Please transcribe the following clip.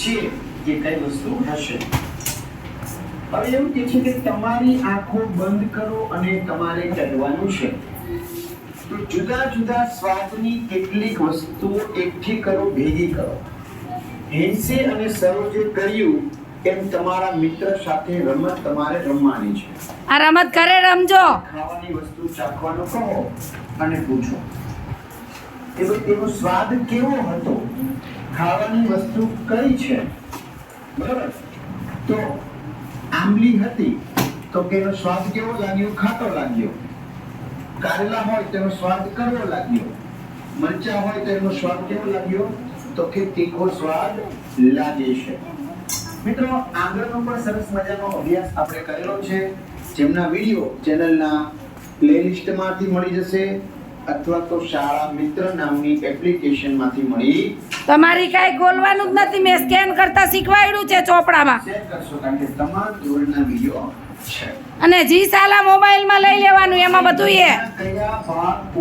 છે કે કઈ વસ્તુ હશે. હવે એવું કે છે કે તમારી આંખો બંધ કરો અને તમારે કહેવાનું છે. તો જુદા જુદા સ્વાદની કેટલીક વસ્તુઓ એકઠી કરો, ભેગી કરો. હેન્સે અને સરોજે કર્યું એમ તમારા મિત્ર સાથે રમત તમારે રમવાની છે. આ રમત ઘરે રમજો. ખાવાની વસ્તુ ચાખવાનો કહો અને પૂછો કે ભાઈ તેનો સ્વાદ કેવો હતો, ખાવાની વસ્તુ કઈ છે. બરાબર? તો આંબલી હતી તો તેનો સ્વાદ કેવો લાગ્યો? ખાટો લાગ્યો. કારેલા હોય તેનો સ્વાદ કડવો લાગ્યો. મરચા હોય તેનો સ્વાદ કેવો લાગ્યો? તો કે તીખો સ્વાદ લાગે છે. મિત્રો, આગળનો પણ સરસ મજાનો અભ્યાસ આપણે કરેલો છે, જેમના વિડીયો ચેનલના પ્લેલિસ્ટમાંથી મળી જશે અથવા તો શાળા મિત્ર નામની એપ્લિકેશનમાંથી મળી. તમારી કાંઈ બોલવાનું જ નથી, મેં સ્કેન કરતા શીખવાડ્યું છે ચોપડામાં. શેર કરશો કારણ કે તમામ ધોરણના વિડીયો છે. અને જી સાલા મોબાઈલમાં લઈ લેવાનું, એમાં બધું એ કયા ભાગ